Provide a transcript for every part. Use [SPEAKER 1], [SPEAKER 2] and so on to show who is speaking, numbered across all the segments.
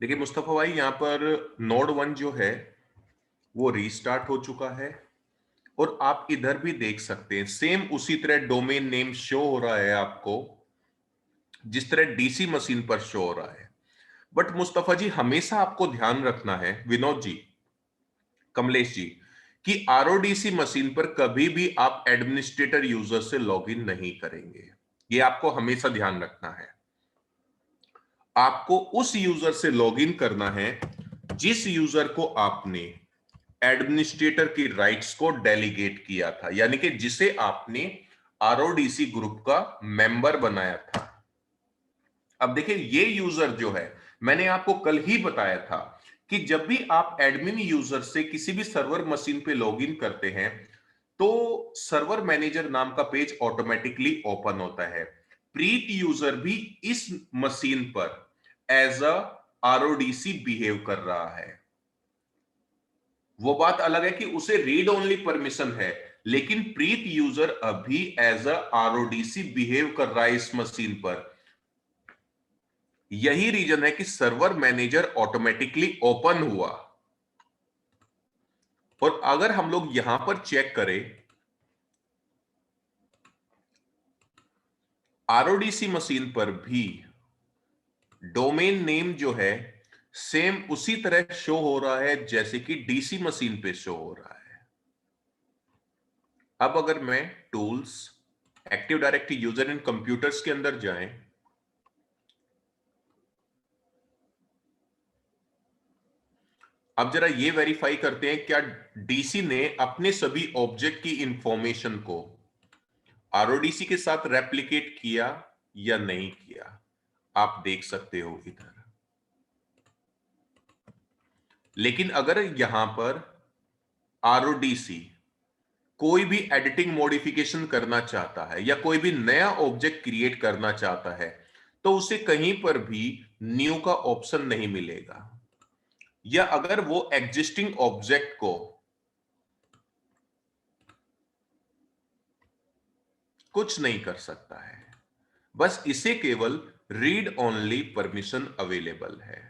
[SPEAKER 1] देखिए मुस्तफा भाई, यहाँ पर नोड 1 जो है वो रीस्टार्ट हो चुका है, और आप इधर भी देख सकते हैं सेम उसी तरह डोमेन नेम शो हो रहा है आपको, जिस तरह डीसी मशीन पर शो हो रहा है। बट मुस्तफा जी, हमेशा आपको ध्यान रखना है, विनोद जी, कमलेश जी, कि आरओडीसी मशीन पर कभी भी आप एडमिनिस्ट्रेटर यूजर से लॉगिन नहीं करेंगे। ये आपको हमेशा ध्यान रखना है। आपको उस यूजर से लॉगिन करना है जिस यूजर को आपने एडमिनिस्ट्रेटर की राइट्स को डेलीगेट किया था, यानी कि जिसे आपने आरओडीसी ग्रुप का मेंबर बनाया था। अब देखिए, ये यूजर जो है, मैंने आपको कल ही बताया था कि जब भी आप एडमिन यूजर से किसी भी सर्वर मशीन पे लॉगिन करते हैं तो सर्वर मैनेजर नाम का पेज ऑटोमेटिकली ओपन होता है। प्रीत यूजर भी इस मशीन पर एज अ आरओडीसी बिहेव कर रहा है। वो बात अलग है कि उसे रीड ओनली परमिशन है, लेकिन प्रीत यूजर अभी एज अ आरओडीसी बिहेव कर रहा है इस मशीन पर। यही रीजन है कि सर्वर मैनेजर ऑटोमेटिकली ओपन हुआ। और अगर हम लोग यहां पर चेक करें, आरओडीसी मशीन पर भी डोमेन नेम जो है सेम उसी तरह शो हो रहा है जैसे कि डीसी मशीन पे शो हो रहा है। अब अगर मैं tools, active directory user in computers के अंदर जाएं, अब जरा ये वेरीफाई करते हैं क्या डीसी ने अपने सभी ऑब्जेक्ट की इंफॉर्मेशन को आरओडीसी के साथ रेप्लिकेट किया या नहीं किया। आप देख सकते हो इधर। लेकिन अगर यहां पर आरओडीसी कोई भी एडिटिंग मॉडिफिकेशन करना चाहता है या कोई भी नया ऑब्जेक्ट क्रिएट करना चाहता है तो उसे कहीं पर भी न्यू का ऑप्शन नहीं मिलेगा, या अगर वो एग्जिस्टिंग ऑब्जेक्ट को कुछ नहीं कर सकता है, बस इसे केवल रीड ओनली परमिशन अवेलेबल है।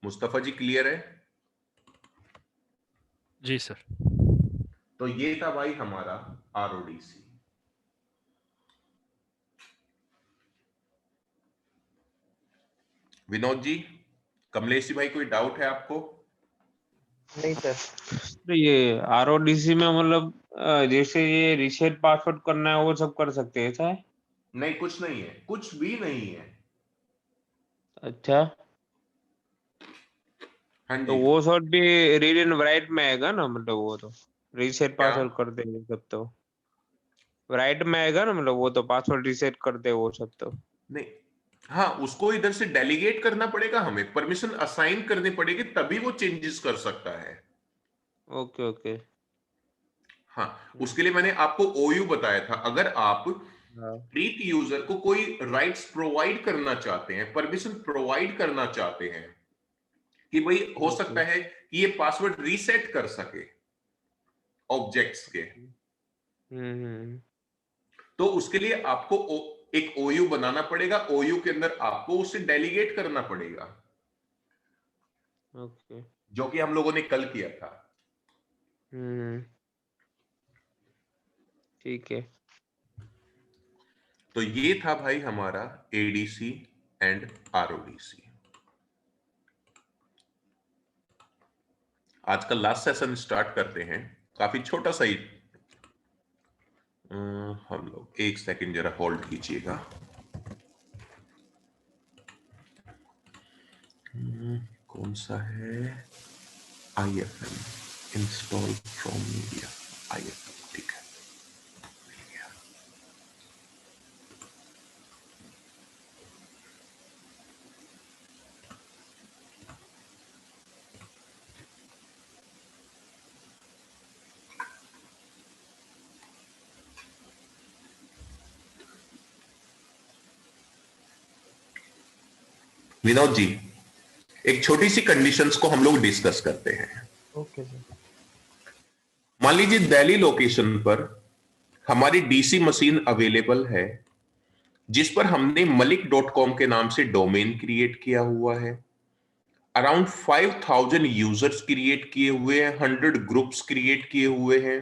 [SPEAKER 1] मुस्तफा जी, क्लियर है?
[SPEAKER 2] जी सर।
[SPEAKER 1] तो ये था भाई हमारा आरओडीसी। विनोद जी, कमलेश जी भाई, कोई डाउट है आपको?
[SPEAKER 3] नहीं सर। तो ये आरओडीसी में मतलब जैसे ये रीसेट पासवर्ड करना है वो सब कर सकते हैं ऐसा है?
[SPEAKER 1] नहीं, कुछ नहीं है, कुछ भी नहीं है।
[SPEAKER 3] अच्छा,
[SPEAKER 1] हाँ
[SPEAKER 3] तो
[SPEAKER 1] जी।
[SPEAKER 3] वो सब भी रीड एंड राइट में आएगा ना, मतलब वो तो रीसेट
[SPEAKER 1] क्या?
[SPEAKER 3] पासवर्ड कर देंगे सब तो राइट में आएगा ना, मतलब वो तो पासवर्ड रीसेट कर दे वो सब तो।
[SPEAKER 1] नहीं, हाँ, उसको इधर से डेलीगेट करना पड़ेगा, हमें परमिशन असाइन करनी पड़ेगी, तभी वो चेंजेस कर सकता है।
[SPEAKER 3] Okay okay.
[SPEAKER 1] हाँ, उसके लिए मैंने आपको ओयू बताया था। अगर आप
[SPEAKER 3] हाँ
[SPEAKER 1] प्रीत यूजर को कोई राइट्स प्रोवाइड करना चाहते हैं, परमिशन प्रोवाइड करना चाहते हैं कि भाई हो
[SPEAKER 3] ओके।
[SPEAKER 1] सकता है कि ये पासवर्ड रीसेट कर सके ऑब्जेक्ट्स के,
[SPEAKER 3] हम्म।
[SPEAKER 1] तो उसके लिए आपको एक ओयू बनाना पड़ेगा। ओयू के अंदर आपको उसे डेलीगेट करना पड़ेगा,
[SPEAKER 3] ओके।
[SPEAKER 1] जो कि हम लोगों ने कल किया था।
[SPEAKER 3] हम्म। ठीक है।
[SPEAKER 1] तो ये था भाई हमारा एडीसी एंड आरओडीसी। आज का लास्ट सेशन स्टार्ट करते हैं। काफी छोटा सा ही। हम लोग एक सेकंड जरा होल्ड कीजिएगा। कौन सा है? IFM install from media. IFM, ठीक है। विनोद जी, एक छोटी सी कंडीशंस को हम लोग डिस्कस करते हैं।
[SPEAKER 3] Okay sir.
[SPEAKER 1] मान लीजिए दिल्ली लोकेशन पर हमारी डीसी मशीन अवेलेबल है जिस पर हमने malik.com के नाम से डोमेन क्रिएट किया हुआ है, अराउंड 5000 यूजर्स क्रिएट किए हुए हैं, 100 ग्रुप्स क्रिएट किए हुए हैं,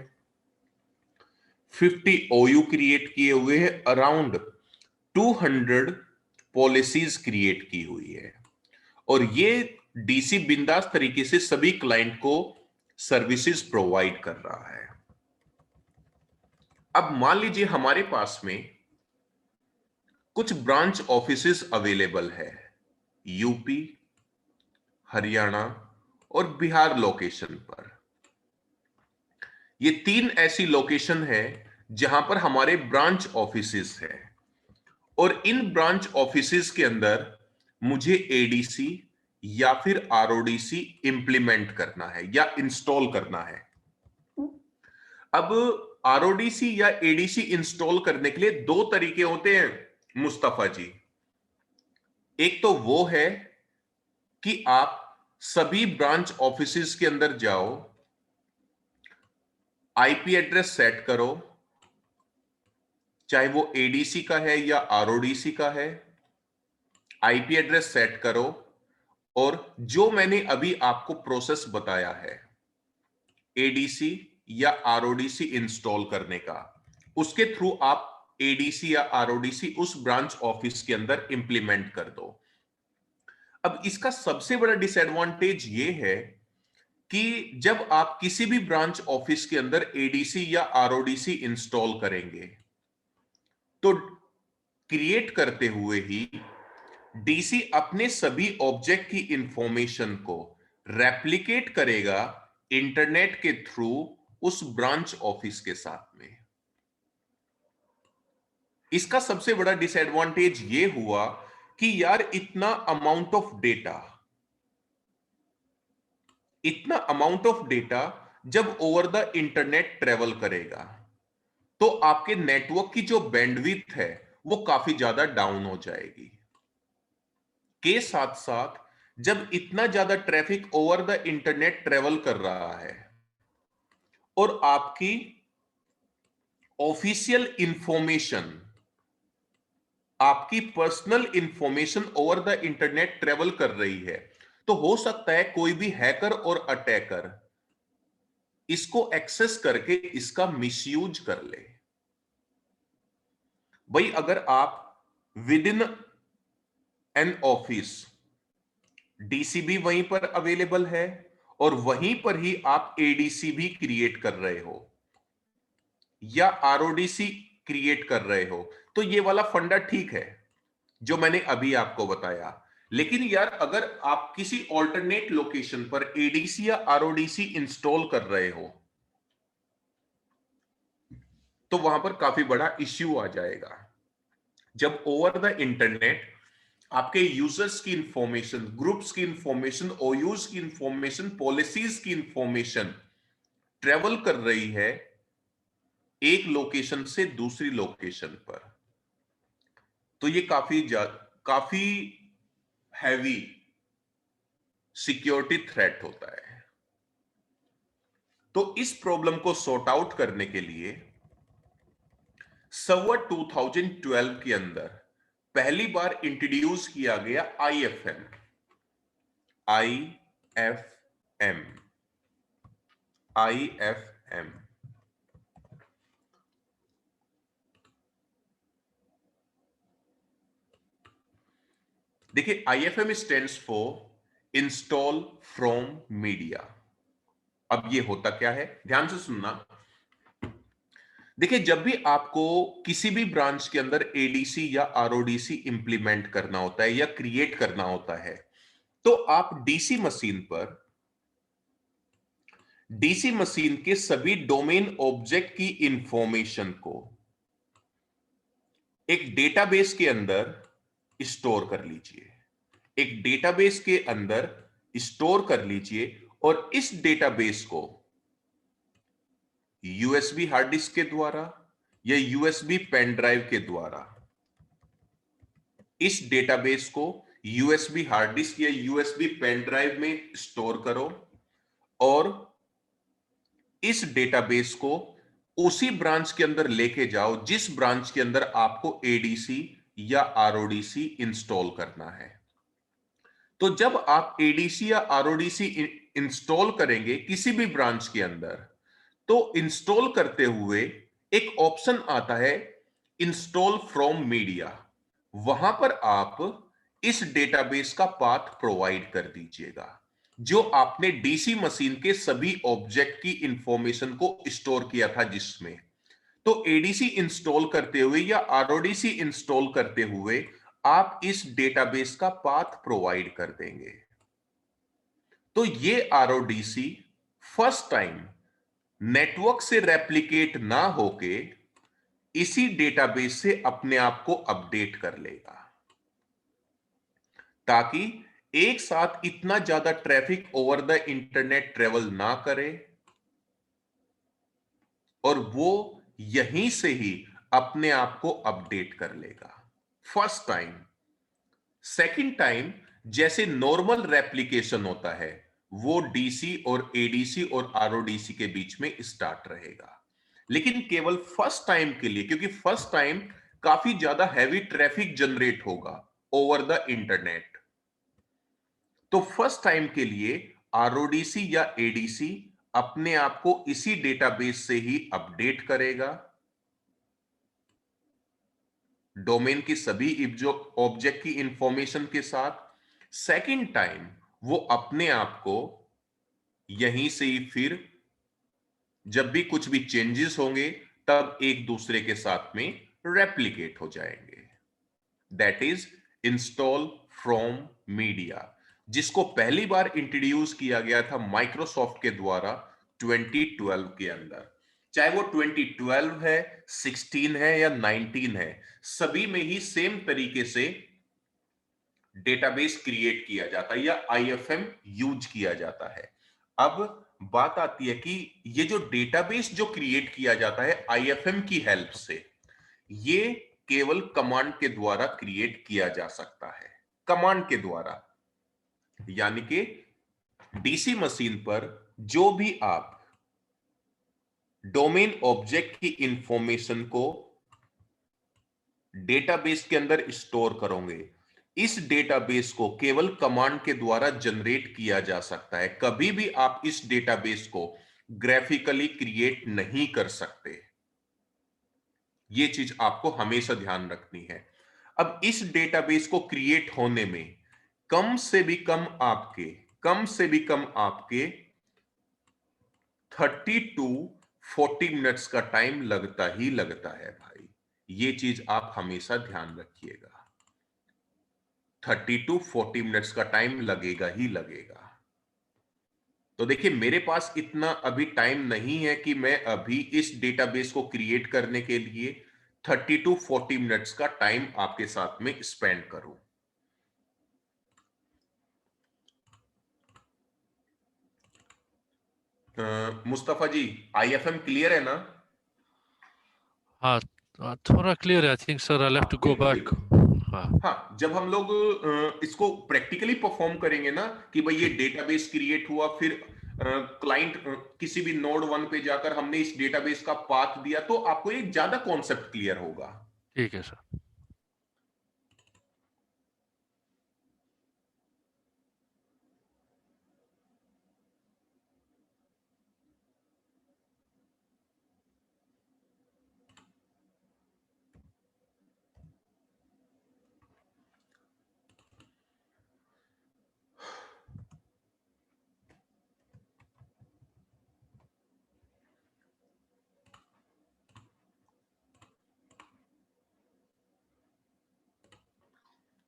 [SPEAKER 1] 50 OU क्रिएट किए हुए हैं, अराउंड 200 पॉलिसीज क्रिएट की हुई है, और ये डीसी बिंदास तरीके से सभी क्लाइंट को सर्विसेज प्रोवाइड कर रहा है। अब मान लीजिए हमारे पास में कुछ ब्रांच ऑफिसेस अवेलेबल है यूपी, हरियाणा और बिहार लोकेशन पर। ये 3 ऐसी लोकेशन है जहां पर हमारे ब्रांच ऑफिसेस है, और इन ब्रांच ऑफिसेस के अंदर मुझे एडीसी या फिर आरओडीसी इंप्लीमेंट करना है या इंस्टॉल करना है। अब आरओडीसी या एडीसी इंस्टॉल करने के लिए 2 तरीके होते हैं मुस्तफा जी। एक तो वो है कि आप सभी ब्रांच ऑफिसेस के अंदर जाओ, आईपी एड्रेस सेट करो, चाहे वो एडीसी का है या आरओडीसी का है, आईपी एड्रेस सेट करो, और जो मैंने अभी आपको प्रोसेस बताया है एडीसी या आरओडीसी इंस्टॉल करने का, उसके थ्रू आप एडीसी या आरओडीसी उस ब्रांच ऑफिस के अंदर इंप्लीमेंट कर दो। अब इसका सबसे बड़ा डिसएडवांटेज ये है कि जब आप किसी भी ब्रांच ऑफिस के अंदर एडीसी या आरओडीसी इंस्टॉल करेंगे तो क्रिएट करते हुए ही डीसी अपने सभी ऑब्जेक्ट की इंफॉर्मेशन को रेप्लिकेट करेगा इंटरनेट के थ्रू उस ब्रांच ऑफिस के साथ में। इसका सबसे बड़ा डिसएडवांटेज ये हुआ कि यार इतना अमाउंट ऑफ डेटा जब ओवर द इंटरनेट ट्रेवल करेगा तो आपके नेटवर्क की जो बैंडविड्थ है वो काफी ज्यादा डाउन हो जाएगी। के साथ साथ जब इतना ज्यादा traffic over the internet travel कर रहा है और आपकी ऑफिशियल इंफॉर्मेशन, आपकी personal information over the internet travel कर रही है, तो हो सकता है कोई भी हैकर और अटैकर इसको एक्सेस करके इसका मिसयूज कर ले। भाई अगर आप with in an office DC भी वहीं पर अवेलेबल है और वहीं पर ही आप एडीसी भी क्रिएट कर रहे हो या आरओडीसी क्रिएट कर रहे हो, तो ये वाला फंडा ठीक है जो मैंने अभी आपको बताया। लेकिन यार अगर आप किसी ऑल्टरनेट लोकेशन पर एडीसी या आरओडीसी इंस्टॉल कर रहे हो तो वहां पर काफी बड़ा इश्यू आ जाएगा। जब ओवर द इंटरनेट आपके यूजर्स की इंफॉर्मेशन, ग्रुप्स की इंफॉर्मेशन, ओयूज की इंफॉर्मेशन, पॉलिसीज की इंफॉर्मेशन ट्रेवल कर रही है एक लोकेशन से दूसरी लोकेशन पर, तो ये काफी हैवी सिक्योरिटी थ्रेट होता है। तो इस प्रॉब्लम को सॉर्ट आउट करने के लिए सर्वर 2012 के अंदर पहली बार इंट्रोड्यूस किया गया आईएफएम। देखिए IFM stands for install from media. अब ये होता क्या है, ध्यान से सुनना। देखिए जब भी आपको किसी भी ब्रांच के अंदर एडीसी या आरओडीसी इंप्लीमेंट करना होता है या क्रिएट करना होता है तो आप डीसी मशीन के सभी डोमेन ऑब्जेक्ट की इंफॉर्मेशन को एक डेटाबेस के अंदर स्टोर कर लीजिए, और इस डेटाबेस को यूएसबी हार्ड डिस्क के द्वारा या यूएसबी पेन ड्राइव के द्वारा इस डेटाबेस को यूएसबी हार्ड डिस्क या यूएसबी पेन ड्राइव में स्टोर करो, और इस डेटाबेस को उसी ब्रांच के अंदर लेके जाओ जिस ब्रांच के अंदर आपको एडीसी या आरओडीसी इंस्टॉल करना है। तो जब आप एडीसी या आरओडीसी इंस्टॉल करेंगे किसी भी ब्रांच के अंदर, तो इंस्टॉल करते हुए एक ऑप्शन आता है इंस्टॉल फ्रॉम मीडिया। वहां पर आप इस डेटाबेस का पाथ प्रोवाइड कर दीजिएगा जो आपने डीसी मशीन के सभी ऑब्जेक्ट की इंफॉर्मेशन को स्टोर किया था जिसमें। तो एडीसी इंस्टॉल करते हुए या आरओडीसी इंस्टॉल करते हुए आप इस डेटाबेस का पाथ प्रोवाइड कर देंगे। तो ये आरओडीसी फर्स्ट टाइम नेटवर्क से रेप्लिकेट ना होके इसी डेटाबेस से अपने आप को अपडेट कर लेगा, ताकि एक साथ इतना ज्यादा traffic over the internet travel ना करे और वो यहीं से ही अपने आप को अपडेट कर लेगा फर्स्ट टाइम। सेकंड टाइम जैसे नॉर्मल रेप्लिकेशन होता है वो डीसी और एडीसी और आरओडीसी के बीच में स्टार्ट रहेगा, लेकिन केवल फर्स्ट टाइम के लिए, क्योंकि फर्स्ट टाइम काफी ज्यादा हैवी ट्रैफिक जनरेट होगा ओवर द इंटरनेट। तो फर्स्ट टाइम के लिए आरओडीसी या एडीसी अपने आप को इसी डेटाबेस से ही अपडेट करेगा, डोमेन की सभी ऑब्जेक्ट की इंफॉर्मेशन के साथ। सेकंड टाइम वो अपने आप को यहीं से ही फिर जब भी कुछ भी चेंजेस होंगे तब एक दूसरे के साथ में रेप्लिकेट हो जाएंगे। That is install from media, जिसको पहली बार इंट्रोड्यूस किया गया था माइक्रोसॉफ्ट के द्वारा 2012 के अंदर। चाहे वो 2012 है, 16 है या 19 है, सभी में ही सेम तरीके से डेटाबेस क्रिएट किया जाता है या आईएफएम यूज किया जाता है। अब बात आती है कि ये जो डेटाबेस जो क्रिएट किया जाता है आईएफएम की हेल्प से, ये केवल कमांड के द्वारा क्रिएट किया जा सकता है, कमांड के द्वारा। यानी कि डीसी मशीन पर जो भी आप डोमेन ऑब्जेक्ट की इंफॉर्मेशन को डेटाबेस के अंदर स्टोर करोगे, इस डेटाबेस को केवल कमांड के द्वारा जनरेट किया जा सकता है। कभी भी आप इस डेटाबेस को ग्राफिकली क्रिएट नहीं कर सकते। यह चीज आपको हमेशा ध्यान रखनी है। अब इस डेटाबेस को क्रिएट होने में कम से भी कम आपके 30 टू 40 मिनट्स का टाइम लगता ही लगता है भाई। ये चीज आप हमेशा ध्यान रखिएगा, 30 टू 40 मिनट्स का टाइम लगेगा ही लगेगा। तो देखिए मेरे पास इतना अभी टाइम नहीं है कि मैं अभी इस डेटाबेस को क्रिएट करने के लिए 30 टू 40 मिनट्स का टाइम आपके साथ में स्पेंड करूं। मुस्तफा जी, आईएफएम क्लियर है ना?
[SPEAKER 2] हाँ, थोड़ा क्लियर है। I think sir I have to go
[SPEAKER 1] बिल्कुल
[SPEAKER 2] बैक।
[SPEAKER 1] बिल्कुल।
[SPEAKER 2] हाँ
[SPEAKER 1] हाँ, जब हम लोग इसको प्रैक्टिकली परफॉर्म करेंगे ना कि भाई ये डेटाबेस क्रिएट हुआ, फिर क्लाइंट किसी भी नोड 1 पे जाकर हमने इस डेटाबेस का पाथ दिया, तो आपको एक ज्यादा कॉन्सेप्ट क्लियर होगा।
[SPEAKER 2] ठीक है सर।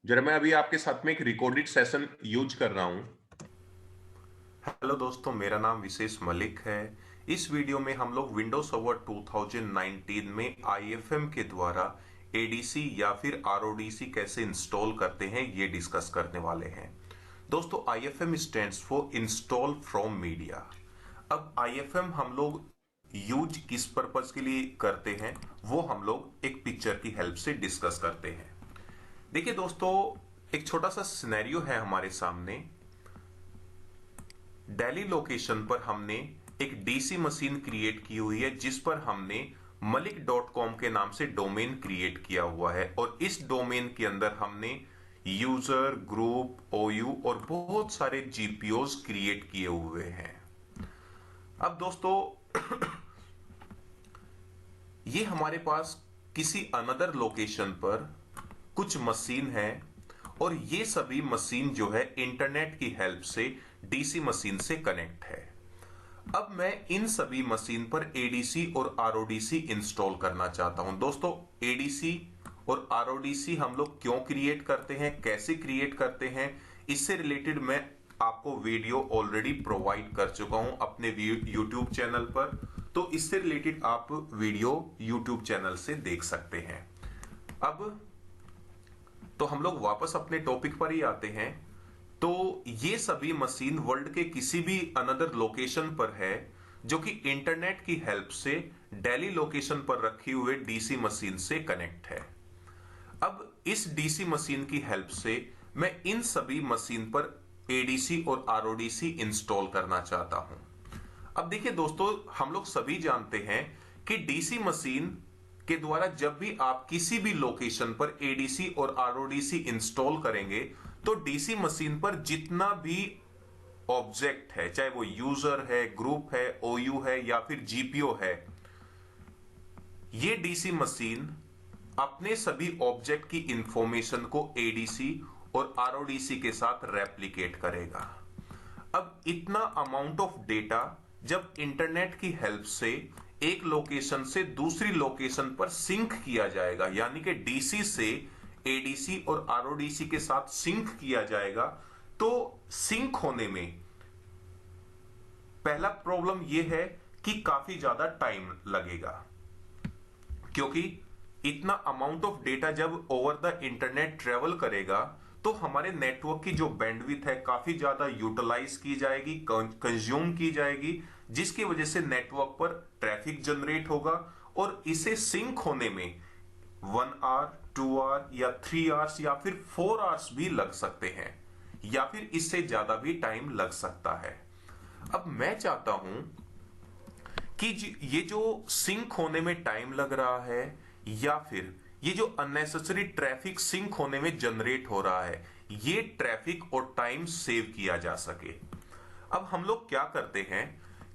[SPEAKER 1] जरा मैं अभी आपके साथ में एक रिकॉर्डेड सेशन यूज कर रहा हूं। हेलो दोस्तों, मेरा नाम विशेष मलिक है। इस वीडियो में हम लोग विंडोज सर्वर 2019 में आईएफएम के द्वारा एडीसी या फिर आरओडीसी कैसे इंस्टॉल करते हैं ये डिस्कस करने वाले हैं। दोस्तों, IFM stands for install from media. अब आईएफएम हम लोग यूज किस पर्पस के लिए करते हैं वो हम लोग एक पिक्चर की हेल्प से डिस्कस करते हैं। देखिए दोस्तों, एक छोटा सा सिनेरियो है हमारे सामने। दिल्ली लोकेशन पर हमने एक डीसी मशीन क्रिएट की हुई है जिस पर हमने malik.com के नाम से डोमेन क्रिएट किया हुआ है और इस डोमेन के अंदर हमने यूजर, ग्रुप, ओयू और बहुत सारे जीपीओज क्रिएट किए हुए हैं। अब दोस्तों ये हमारे पास किसी अनदर लोकेशन पर कुछ मशीन है और ये सभी मशीन जो है इंटरनेट की हेल्प से डीसी मशीन से कनेक्ट है। अब मैं इन सभी मशीन पर एडीसी और आरओडीसी इंस्टॉल करना चाहता हूं। दोस्तों एडीसी और आरओडीसी हम लोग क्यों क्रिएट करते हैं, कैसे क्रिएट करते हैं, इससे रिलेटेड मैं आपको वीडियो ऑलरेडी प्रोवाइड कर चुका हूं अपने यूट्यूब चैनल पर, तो इससे रिलेटेड आप वीडियो यूट्यूब चैनल से देख सकते हैं। अब तो हम लोग वापस अपने टॉपिक पर ही आते हैं। तो ये सभी मशीन वर्ल्ड के किसी भी अनदर लोकेशन पर है जो कि इंटरनेट की हेल्प से दिल्ली लोकेशन पर रखी हुए डीसी मशीन से कनेक्ट है। अब इस डीसी मशीन की हेल्प से मैं इन सभी मशीन पर एडीसी और आरओडीसी इंस्टॉल करना चाहता हूं। अब देखिए दोस्तों, हम लोग सभी जानते हैं कि डीसी मशीन के द्वारा जब भी आप किसी भी लोकेशन पर एडीसी और आरओडीसी इंस्टॉल करेंगे तो डीसी मशीन पर जितना भी ऑब्जेक्ट है, चाहे वो यूजर है, ग्रुप है, ओयू है या फिर जीपीओ है, ये डीसी मशीन अपने सभी ऑब्जेक्ट की इंफॉर्मेशन को एडीसी और आरओडीसी के साथ रेप्लिकेट करेगा। अब इतना अमाउंट ऑफ डेटा जब इंटरनेट की हेल्प से एक लोकेशन से दूसरी लोकेशन पर सिंक किया जाएगा, यानी कि डीसी से एडीसी और आरओडीसी के साथ सिंक किया जाएगा, तो सिंक होने में पहला प्रॉब्लम यह है कि काफी ज्यादा टाइम लगेगा, क्योंकि इतना अमाउंट ऑफ डेटा जब ओवर द इंटरनेट ट्रेवल करेगा तो हमारे नेटवर्क की जो बैंडविड्थ है काफी ज्यादा यूटिलाइज की जाएगी, कंज्यूम की जाएगी, जिसकी वजह से नेटवर्क पर ट्रैफिक जनरेट होगा और इसे सिंक होने में 1 आवर, 2 आवर या 3 आवर्स या फिर 4 आवर्स भी लग सकते हैं, या फिर इससे ज्यादा भी टाइम लग सकता है। अब मैं चाहता हूं कि ये जो सिंक होने में टाइम लग रहा है या फिर ये जो अननेसेसरी ट्रैफिक सिंक होने में जनरेट हो रहा है, ये ट्रैफिक और टाइम सेव किया जा सके। अब हम लोग क्या करते हैं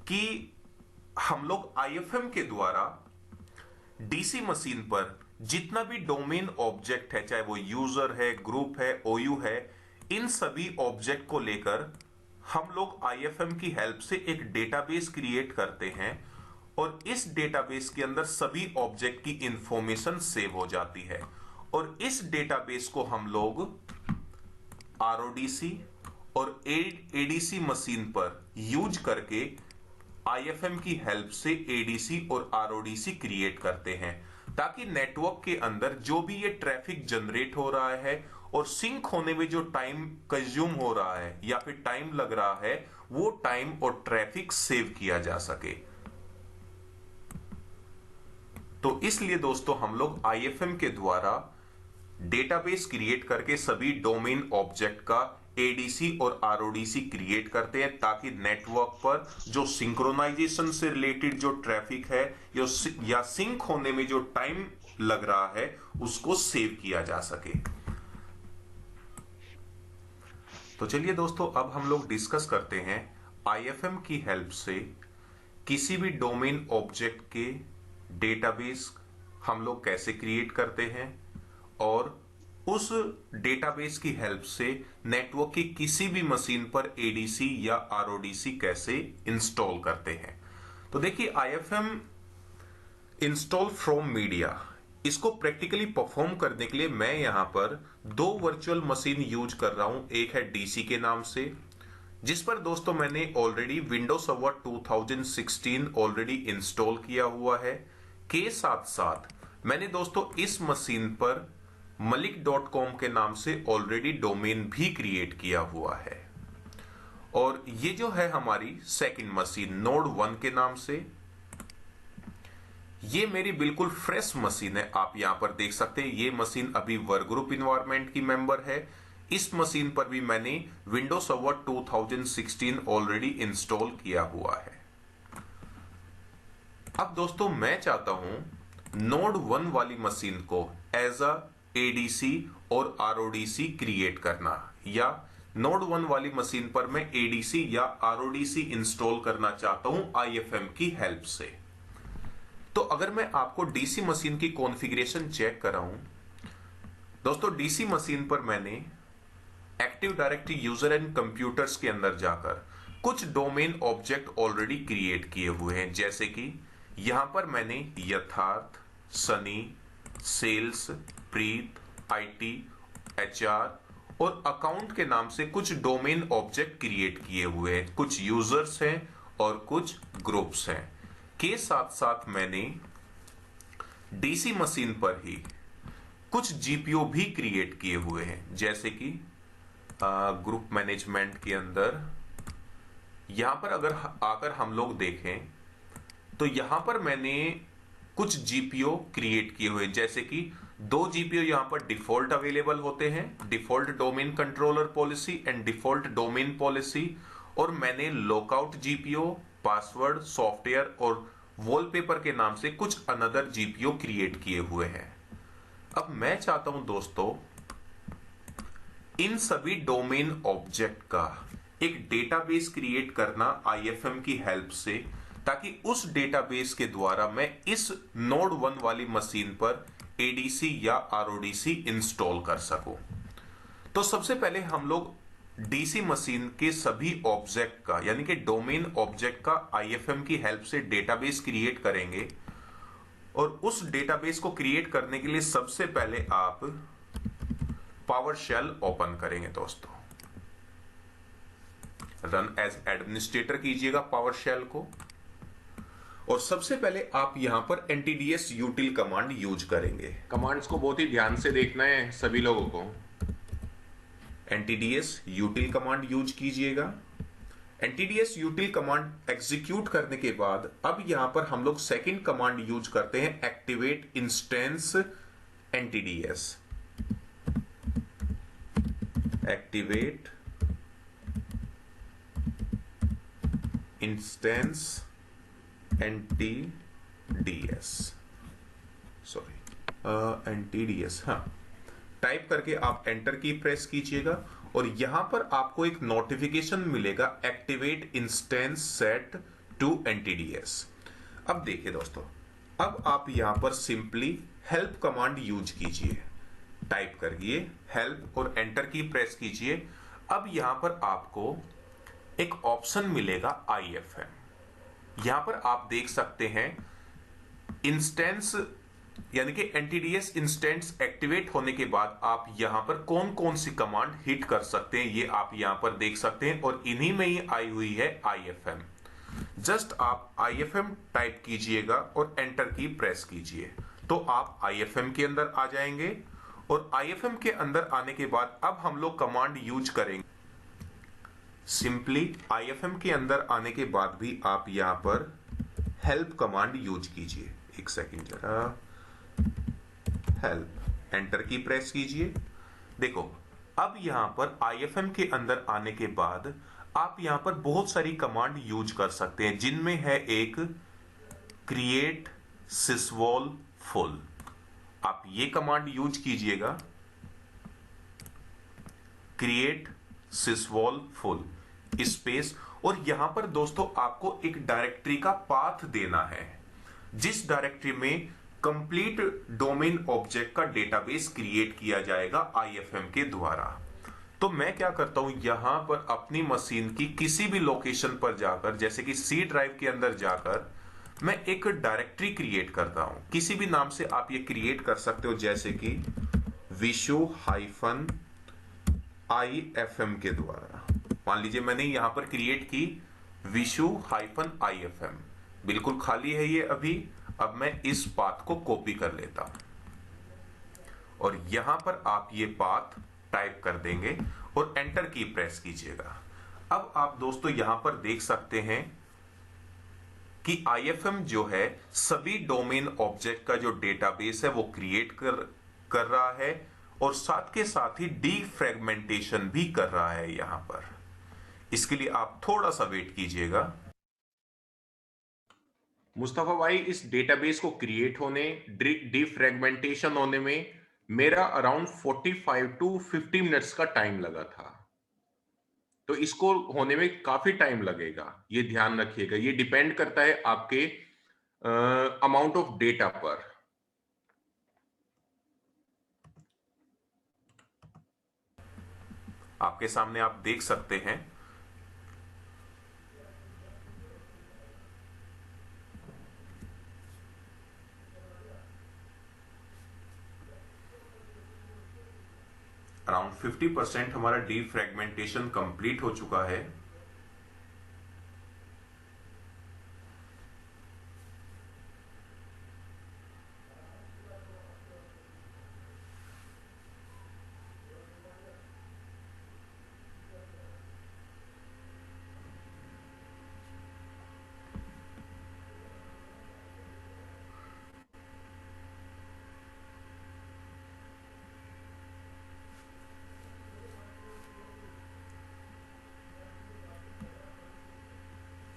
[SPEAKER 1] कि हम लोग आईएफएम के द्वारा डीसी मशीन पर जितना भी डोमेन ऑब्जेक्ट है, चाहे वो यूजर है, ग्रुप है, ओयू है, इन सभी ऑब्जेक्ट को लेकर हम लोग आईएफएम की हेल्प से एक डेटाबेस क्रिएट करते हैं और इस डेटाबेस के अंदर सभी ऑब्जेक्ट की इंफॉर्मेशन सेव हो जाती है और इस डेटाबेस को हम लोग आरओडीसी और एडीसी मशीन पर यूज करके आईएफएम की हेल्प से एडीसी और आरओडीसी क्रिएट करते हैं, ताकि नेटवर्क के अंदर जो भी ये ट्रैफिक जनरेट हो रहा है और सिंक होने में जो टाइम कंज्यूम हो रहा है या फिर टाइम लग रहा है, वो टाइम और ट्रैफिक सेव किया जा सके। तो इसलिए दोस्तों हम लोग आईएफएम के द्वारा डेटाबेस क्रिएट करके सभी डोमेन ऑब्जेक्ट का एडीसी और आरओडीसी क्रिएट करते हैं, ताकि नेटवर्क पर जो सिंक्रोनाइजेशन से रिलेटेड जो ट्रैफिक है या सिंक होने में जो टाइम लग रहा है उसको सेव किया जा सके। तो चलिए दोस्तों, अब हम लोग डिस्कस करते हैं आईएफएम की हेल्प से किसी भी डोमेन ऑब्जेक्ट के डेटाबेस हम लोग कैसे क्रिएट करते हैं और उस डेटाबेस की हेल्प से नेटवर्क की किसी भी मशीन पर एडीसी या आरओडीसी कैसे इंस्टॉल करते हैं। तो देखिए, आईएफएम इंस्टॉल फ्रॉम मीडिया, इसको प्रैक्टिकली परफॉर्म करने के लिए मैं यहां पर 2 वर्चुअल मशीन यूज कर रहा हूं। एक है डीसी के नाम से, जिस पर दोस्तों मैंने already Windows server 2016 already install किया हुआ है। के साथ साथ मैंने दोस्तों इस मशीन पर malik.com के नाम से ऑलरेडी डोमेन भी क्रिएट किया हुआ है। और ये जो है हमारी सेकंड मशीन नोड 1 के नाम से, ये मेरी बिल्कुल फ्रेश मशीन है। आप यहां पर देख सकते हैं ये मशीन अभी वर्क ग्रुप इन्वायरमेंट की मेंबर है। इस मशीन पर भी मैंने विंडोज सर्वर 2016 ऑलरेडी इंस्टॉल किया हुआ है। अब दोस्तों मैं चाहता हूं नोड 1 वाली मशीन को एज अ एडीसी और आरओडीसी क्रिएट करना, या नोड 1 वाली मशीन पर मैं एडीसी या आरओडीसी इंस्टॉल करना चाहता हूं आईएफएम की हेल्प से। तो अगर मैं आपको डीसी मशीन की कॉन्फ़िगरेशन चेक कराऊं, दोस्तों डीसी मशीन पर मैंने active directory user and computers के अंदर जाकर कुछ डोमेन ऑब्जेक्ट ऑलरेडी क्रिएट किए हुए हैं, जैसे कि यहां पर मैंने Yatharth, Sunny, sales, Preet, IT, HR और अकाउंट के नाम से कुछ डोमेन ऑब्जेक्ट क्रिएट किए हुए हैं। कुछ यूजर्स हैं और कुछ ग्रुप्स हैं के साथ साथ मैंने डीसी मशीन पर ही कुछ जीपीओ भी क्रिएट किए हुए हैं, जैसे कि ग्रुप मैनेजमेंट के अंदर यहां पर अगर आकर हम लोग देखें तो यहां पर मैंने कुछ जीपीओ क्रिएट किए हुए, जैसे कि 2 जीपीओ यहां पर डिफॉल्ट अवेलेबल होते हैं, default domain controller policy and default domain policy, और मैंने लॉकआउट जीपीओ, पासवर्ड, सॉफ्टवेयर और वॉलपेपर के नाम से कुछ अनदर जीपीओ क्रिएट किए हुए हैं। अब मैं चाहता हूं दोस्तों इन सभी डोमेन ऑब्जेक्ट का एक डेटाबेस क्रिएट करना आईएफएम की हेल्प से, ताकि उस डेटाबेस के द्वारा मैं इस नोड 1 वाली मशीन पर एडीसी या आरओडीसी इंस्टॉल कर सकूं। तो सबसे पहले हम लोग डीसी मशीन के सभी ऑब्जेक्ट का, यानी कि डोमेन ऑब्जेक्ट का आईएफएम की हेल्प से डेटाबेस क्रिएट करेंगे। और उस डेटाबेस को क्रिएट करने के लिए सबसे पहले आप पावरशेल ओपन करेंगे दोस्तों, रन एज एडमिनिस्ट्रेटर कीजिएगा पावरशेल को, और सबसे पहले आप यहां पर एनटीडीएस यूटिल कमांड यूज करेंगे। कमांड्स को बहुत ही ध्यान से देखना है सभी लोगों को। एनटीडीएस यूटिल कमांड यूज कीजिएगा। एनटीडीएस यूटिल कमांड एग्जीक्यूट करने के बाद अब यहां पर हम लोग सेकंड कमांड यूज करते हैं, activate instance NTDS. Activate instance NTDS, sorry NTDS, हाँ, टाइप करके आप एंटर की प्रेस कीजिएगा और यहां पर आपको एक नोटिफिकेशन मिलेगा, एक्टिवेट इंस्टेंस सेट टू एनटीडीएस। अब देखिए दोस्तों, अब आप यहां पर सिंपली हेल्प कमांड यूज कीजिए, टाइप करिए हेल्प और एंटर की प्रेस कीजिए। अब यहां पर आपको एक ऑप्शन मिलेगा आईएफएम। यहां पर आप देख सकते हैं इंस्टेंस, यानी कि एनटीडीएस इंस्टेंस एक्टिवेट होने के बाद आप यहां पर कौन कौन सी कमांड हिट कर सकते हैं ये आप यहां पर देख सकते हैं, और इन्हीं में ही आई हुई है आईएफएम। जस्ट आप आईएफएम टाइप कीजिएगा और एंटर की प्रेस कीजिए तो आप आईएफएम के अंदर आ जाएंगे। और आईएफएम के अंदर आने के बाद अब हम लोग कमांड यूज करेंगे। सिंपली आईएफएम के अंदर आने के बाद भी आप यहां पर हेल्प कमांड यूज कीजिए। एक सेकेंड जरा, हेल्प, एंटर की प्रेस कीजिए। देखो अब यहां पर आईएफएम के अंदर आने के बाद आप यहां पर बहुत सारी कमांड यूज कर सकते हैं, जिनमें है एक क्रिएट सिसवॉल फुल। आप ये कमांड यूज कीजिएगा, क्रिएट सिसवॉल फुल स्पेस, और यहां पर दोस्तों आपको एक डायरेक्टरी का पाथ देना है, जिस डायरेक्टरी में कंप्लीट डोमेन ऑब्जेक्ट का डेटाबेस क्रिएट किया जाएगा आईएफएम के द्वारा। तो मैं क्या करता हूं, यहां पर अपनी मशीन की किसी भी लोकेशन पर जाकर, जैसे कि सी ड्राइव के अंदर जाकर मैं एक डायरेक्टरी क्रिएट करता हूं। किसी भी नाम से आप ये क्रिएट कर सकते हो, जैसे कि विशु-IFM के द्वारा। मान लीजिए मैंने यहां पर क्रिएट की विशु-IFM, बिल्कुल खाली है ये अभी। अब मैं इस पाथ को कॉपी कर लेता हूं और यहां पर आप ये पाथ टाइप कर देंगे और एंटर की प्रेस कीजिएगा। अब आप दोस्तों यहां पर देख सकते हैं कि आईएफएम जो है सभी डोमेन ऑब्जेक्ट का जो डेटाबेस है वो क्रिएट कर रहा है, और साथ के साथ ही डीफ्रेगमेंटेशन भी कर रहा है यहां पर। इसके लिए आप थोड़ा सा वेट कीजिएगा। मुस्तफा भाई, इस डेटाबेस को क्रिएट होने, डिफ्रेगमेंटेशन होने में मेरा अराउंड 45 टू 50 मिनट्स का टाइम लगा था। तो इसको होने में काफी टाइम लगेगा, ये ध्यान रखिएगा। ये डिपेंड करता है आपके अमाउंट ऑफ डेटा पर। आपके सामने आप देख सकते हैं अराउंड 50% हमारा डीफ्रेगमेंटेशन कंप्लीट हो चुका है।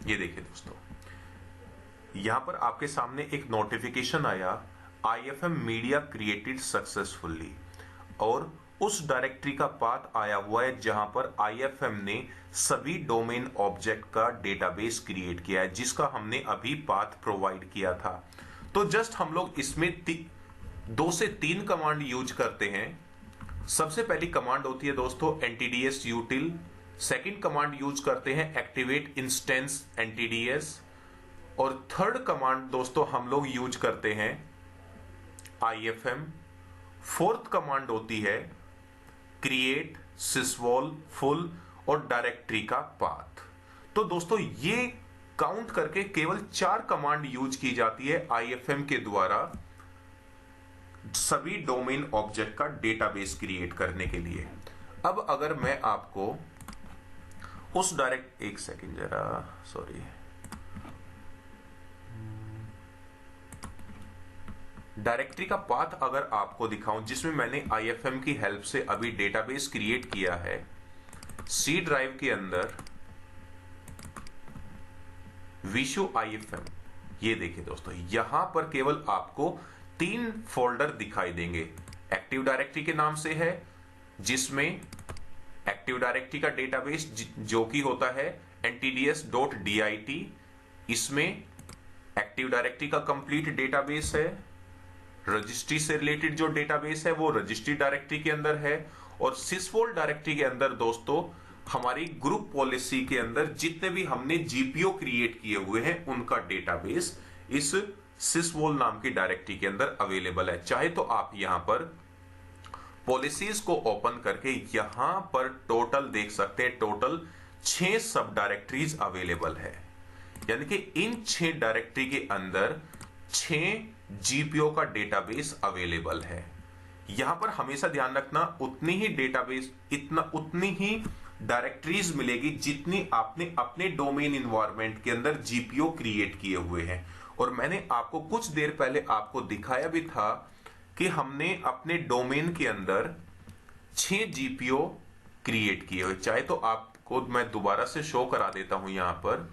[SPEAKER 1] ये देखिए दोस्तों, यहां पर आपके सामने एक नोटिफिकेशन आया, IFM मीडिया क्रिएटेड सक्सेसफुली, और उस डायरेक्टरी का पाथ आया हुआ है जहां पर IFM ने सभी डोमेन ऑब्जेक्ट का डेटाबेस क्रिएट किया है, जिसका हमने अभी पाथ प्रोवाइड किया था। तो जस्ट हम लोग इसमें 2 से 3 कमांड यूज करते हैं। सबसे पहली कमांड होती है दोस्तों NTDS util। Second command use करते हैं एक्टिवेट इंस्टेंस NTDS। और थर्ड कमांड दोस्तों हम लोग यूज करते हैं IFM। फोर्थ कमांड होती है क्रिएट sysvol full और डायरेक्टरी का पाथ। तो दोस्तों ये काउंट करके केवल 4 कमांड यूज की जाती है IFM के द्वारा सभी डोमेन ऑब्जेक्ट का डेटाबेस क्रिएट करने के लिए। अब अगर मैं आपको उस एक सेकंड जरा, सॉरी, डायरेक्टरी का पाथ अगर आपको दिखाऊं जिसमें मैंने IFM की हेल्प से अभी डेटाबेस क्रिएट किया है, सी ड्राइव के अंदर विशु IFM, ये देखिए दोस्तों, यहां पर केवल आपको 3 फोल्डर दिखाई देंगे। एक्टिव डायरेक्टरी के नाम से है, जिसमें एक्टिव डायरेक्टरी का डेटाबेस जो कि होता है ntds.dit। इसमें एक्टिव डायरेक्टरी का कंप्लीट डेटाबेस है। रजिस्ट्री से रिलेटेड जो डेटाबेस है वो रजिस्ट्री डायरेक्टरी के अंदर है। और sysvol डायरेक्टरी के अंदर दोस्तों हमारी ग्रुप पॉलिसी के अंदर जितने भी हमने GPO क्रिएट किए हुए हैं उनका डेटाबेस इस sysvol नाम की डायरेक्टरी के अंदर अवेलेबल है। चाहे तो आप यहां पर पॉलिसीज को ओपन करके यहां पर टोटल देख सकते हैं, टोटल 6 सब डायरेक्टरीज अवेलेबल है। यानी कि इन 6 डायरेक्टरी के अंदर 6 GPO का डेटाबेस अवेलेबल है। यहां पर हमेशा ध्यान रखना, उतनी ही डेटाबेस उतनी ही डायरेक्टरीज मिलेगी जितनी आपने अपने डोमेन इन्वायरमेंट के अंदर GPO क्रिएट किए हुए हैं। और मैंने आपको कुछ देर पहले आपको दिखाया भी था कि हमने अपने डोमेन के अंदर 6 GPO क्रिएट किए हुए। चाहे तो आपको मैं दोबारा से शो करा देता हूं। यहां पर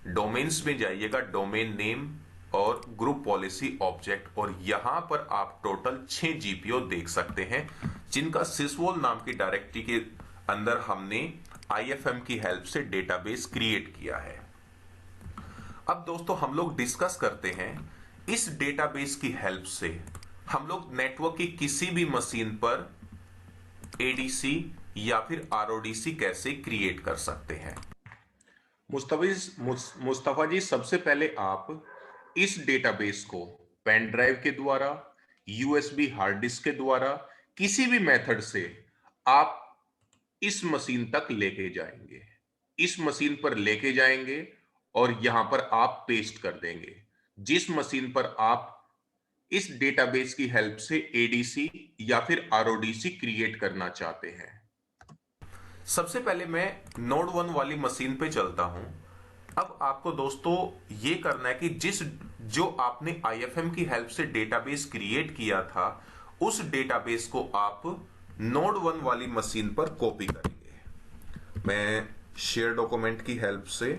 [SPEAKER 1] डोमेन्स में जाइएगा, डोमेन नेम और ग्रुप पॉलिसी ऑब्जेक्ट, और यहां पर आप टोटल 6 GPO देख सकते हैं जिनका sysvol नाम की डायरेक्टरी के अंदर हमने IFM की हेल्प से डेटाबेस क्रिएट किया है। अब दोस्तों हम लोग डिस्कस करते हैं इस डेटाबेस की हेल्प से हम लोग नेटवर्क की किसी भी मशीन पर ADC या फिर RODC कैसे क्रिएट कर सकते हैं। मुस्तफा जी, सबसे पहले आप इस डेटाबेस को पेन ड्राइव के द्वारा, USB हार्ड डिस्क के द्वारा, किसी भी मेथड से आप इस मशीन तक लेके जाएंगे। इस मशीन पर लेके जाएंगे और यहां पर आप पेस्ट कर देंगे। जिस मशीन पर आप इस डेटाबेस की हेल्प से ADC या फिर RODC क्रिएट करना चाहते हैं। सबसे पहले मैं नोड 1 वाली मशीन पे चलता हूं। अब आपको दोस्तों ये करना है कि जो आपने IFM की हेल्प से डेटाबेस क्रिएट किया था उस डेटाबेस को आप नोड 1 वाली मशीन पर कॉपी करेंगे। मैं शेयर डॉक्यूमेंट की हेल्प से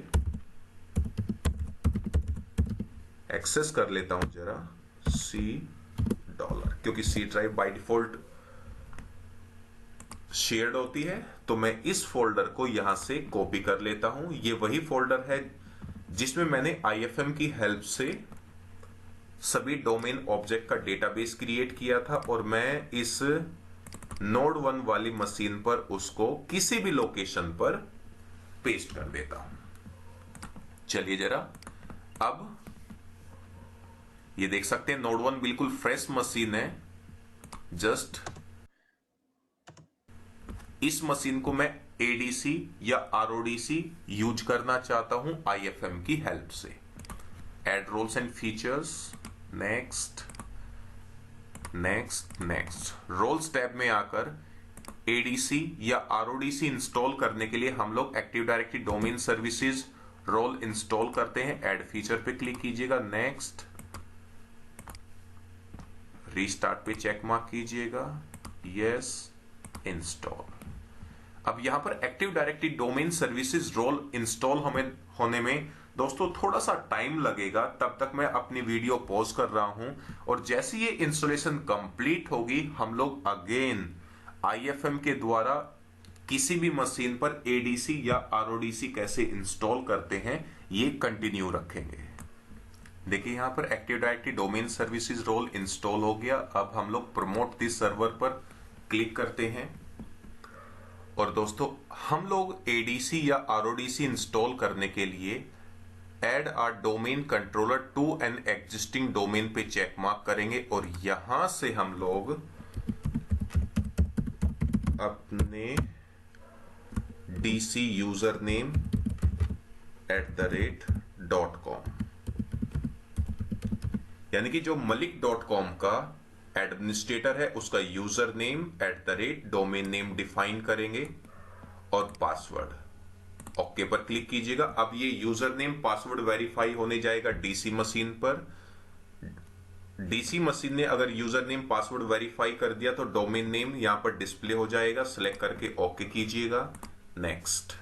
[SPEAKER 1] एक्सेस कर लेता हूं जरा C डॉलर, क्योंकि C drive by default shared होती है, तो मैं इस फोल्डर को यहां से कॉपी कर लेता हूं। ये वही फोल्डर है जिसमें मैंने IFM की हेल्प से सभी डोमेन ऑब्जेक्ट का डेटाबेस क्रिएट किया था, और मैं इस नोड 1 वाली मशीन पर उसको किसी भी लोकेशन पर पेस्ट कर देता हूं। चलिए जरा, अब ये देख सकते हैं नोड 1 बिल्कुल फ्रेश मशीन है। जस्ट इस मशीन को मैं ADC या RODC यूज करना चाहता हूं IFM की हेल्प से। Add roles and features, next next next. Roles tab में आकर ADC या RODC इंस्टॉल करने के लिए हम लोग active directory domain services role install करते हैं। ऐड फीचर पे क्लिक कीजिएगा, नेक्स्ट, रीस्टार्ट पे चेक मार्क कीजिएगा, यस, इंस्टॉल। अब यहां पर active directory domain services role install हमें होने में दोस्तों थोड़ा सा टाइम लगेगा, तब तक मैं अपनी वीडियो पॉज कर रहा हूं, और जैसे ये इंस्टॉलेशन कंप्लीट होगी हम लोग अगेन IFM के द्वारा किसी भी मशीन पर ADC या RODC कैसे इंस्टॉल करते हैं ये कंटिन्यू रखेंगे। देखिए यहां पर active directory domain services role install हो गया। अब हम लोग प्रमोट दिस सर्वर पर क्लिक करते हैं, और दोस्तों हम लोग ADC या RODC इंस्टॉल करने के लिए add a domain controller to an existing domain पे चेक मार्क करेंगे, और यहां से हम लोग अपने DC यूजर नेम @.com, यानी कि जो malik.com का एडमिनिस्ट्रेटर है उसका user name @domain name define करेंगे, और पासवर्ड। ओके पर क्लिक कीजिएगा। अब ये यूजर नेम पासवर्ड वेरीफाई होने जाएगा DC मशीन पर। DC मशीन ने अगर यूजर नेम पासवर्ड वेरीफाई कर दिया तो डोमेन नेम यहां पर डिस्प्ले हो जाएगा। सिलेक्ट करके ओके कीजिएगा, नेक्स्ट।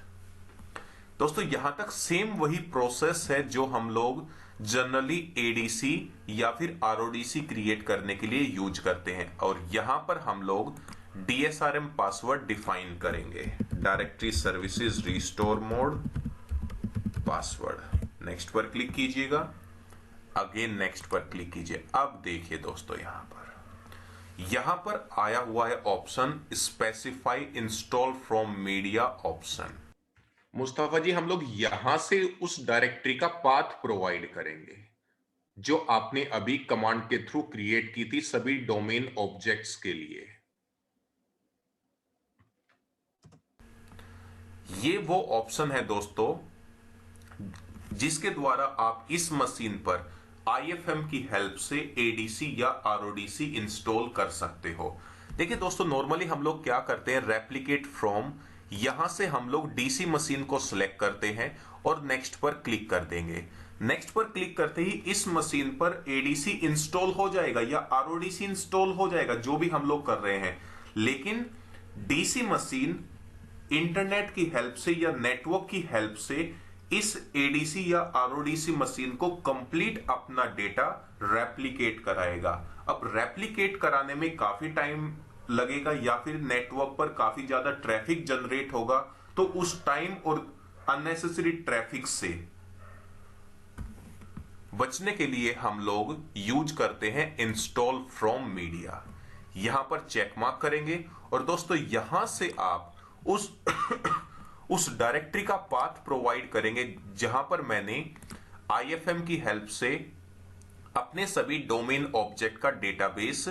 [SPEAKER 1] दोस्तों यहां तक सेम वही प्रोसेस है जो हम लोग जनरली ADC या फिर RODC क्रिएट करने के लिए यूज करते हैं, और यहां पर हम लोग DSRM पासवर्ड डिफाइन करेंगे, directory services restore mode password. Next पर क्लिक कीजिएगा, अगेन नेक्स्ट पर क्लिक कीजिए। अब देखिए दोस्तों यहां पर आया हुआ है option specify install from media option. Mustafa ji, हम लोग यहां से उस डायरेक्टरी का पाथ प्रोवाइड करेंगे जो आपने अभी कमांड के थ्रू क्रिएट की थी सभी डोमेन ऑब्जेक्ट्स के लिए। ये वो ऑप्शन है दोस्तों जिसके द्वारा आप इस मशीन पर IFM की हेल्प से ADC या RODC इंस्टॉल कर सकते हो। देखिए दोस्तों, नॉर्मली हम लोग क्या करते हैं, रेप्लिकेट फ्रॉम, यहां से हम लोग DC मशीन को सिलेक्ट करते हैं और नेक्स्ट पर क्लिक कर देंगे। नेक्स्ट पर क्लिक करते ही इस मशीन पर ADC इंस्टॉल हो जाएगा या RODC इंस्टॉल हो जाएगा, जो भी हम लोग कर रहे हैं। लेकिन DC मशीन इंटरनेट की हेल्प से या नेटवर्क की हेल्प से इस ADC या RODC मशीन को कंप्लीट अपना डेटा रेप्लिकेट कराएगा। अब रेप्लिकेट कराने में काफी टाइम लगेगा या फिर नेटवर्क पर काफी ज्यादा ट्रैफिक जनरेट होगा, तो उस टाइम और अननेसेसरी ट्रैफिक से बचने के लिए हम लोग यूज करते हैं इंस्टॉल फ्रॉम मीडिया। यहां पर चेक मार्क करेंगे, और दोस्तों यहां से आप उस डायरेक्टरी का पाथ प्रोवाइड करेंगे जहां पर मैंने IFM की हेल्प से अपने सभी डोमेन ऑब्जेक्ट का डेटाबेस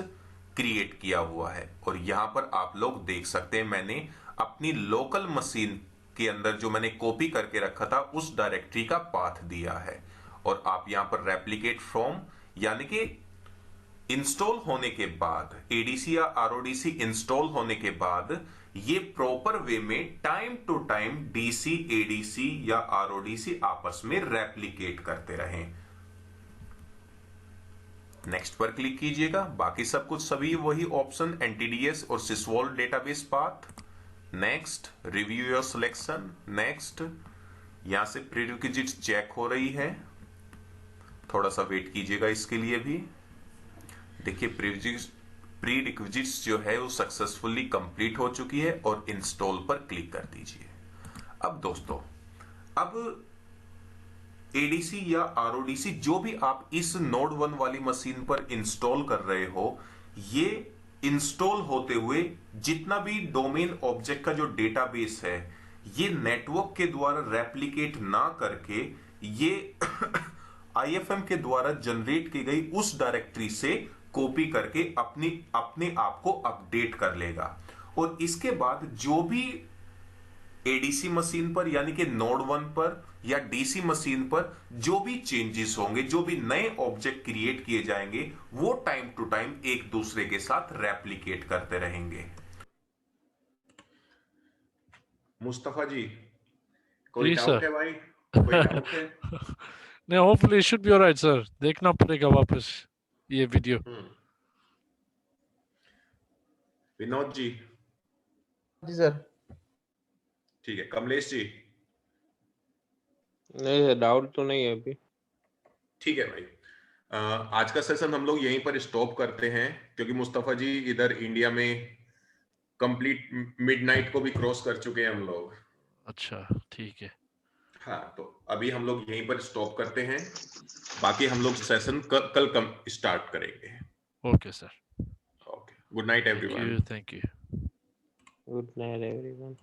[SPEAKER 1] क्रिएट किया हुआ है। और यहां पर आप लोग देख सकते हैं मैंने अपनी लोकल मशीन के अंदर जो मैंने कॉपी करके रखा था उस डायरेक्टरी का पाथ दिया है। और आप यहां पर रेप्लिकेट फ्रॉम यानी कि इंस्टॉल होने के बाद, ADC या RODC इंस्टॉल होने के बाद ये प्रॉपर वे में time to time DC, ADC या RODC आपस में रेप्लिकेट करते रहें। नेक्स्ट पर क्लिक कीजिएगा। बाकी सब कुछ सभी वही ऑप्शन NTDS और Sysvol database path. Next, review your selection. Next, यहां से प्रीरिक्विजिट्स चेक हो रही है। थोड़ा सा वेट कीजिएगा इसके लिए भी। देखिए प्री रिक्विजिट्स जो है वो सक्सेसफुली कंप्लीट हो चुकी है और इंस्टॉल पर क्लिक कर दीजिए। अब दोस्तों, अब एडीसी या आरओडीसी जो भी आप इस नोड 1 वाली मशीन पर इंस्टॉल कर रहे हो, ये इंस्टॉल होते हुए जितना भी डोमेन ऑब्जेक्ट का जो डेटाबेस है, ये नेटवर्क के द्वारा रेप्लिकेट ना करके ये आईएफएम के द्वारा जनरेट की गई उस डायरेक्टरी से कॉपी करके अपने आप को अपडेट कर लेगा। और इसके बाद जो भी एडीसी मशीन पर यानी कि नोड 1 पर या डीसी मशीन पर जो भी चेंजेस होंगे, जो भी नए ऑब्जेक्ट क्रिएट किए जाएंगे, वो टाइम टू टाइम एक दूसरे के साथ रेप्लिकेट करते रहेंगे। मुस्तफा जी, कोई
[SPEAKER 2] जी,
[SPEAKER 1] डाउट
[SPEAKER 2] सर।
[SPEAKER 1] है भाई? कोई डाउट है?
[SPEAKER 2] नहीं, hopefully it should be alright, sir. देखना पड़ेगा वापस ये वीडियो।
[SPEAKER 1] विनोद जी?
[SPEAKER 4] जी सर।
[SPEAKER 1] ठीक है। कमलेश जी?
[SPEAKER 3] नहीं सर, डाउट तो नहीं है अभी।
[SPEAKER 1] ठीक है भाई, आज का सेशन हम लोग यहीं पर स्टॉप करते हैं, क्योंकि मुस्तफा जी इधर इंडिया में कंप्लीट मिडनाइट को भी क्रॉस कर चुके हैं हम लोग।
[SPEAKER 2] अच्छा, ठीक है।
[SPEAKER 1] हाँ, तो अभी हम लोग यहीं पर स्टॉप करते हैं, बाकी हम लोग सेशन कल स्टार्ट करेंगे।
[SPEAKER 2] Okay sir.
[SPEAKER 1] Okay, good night everyone.
[SPEAKER 2] Thank you.
[SPEAKER 3] Good night everyone.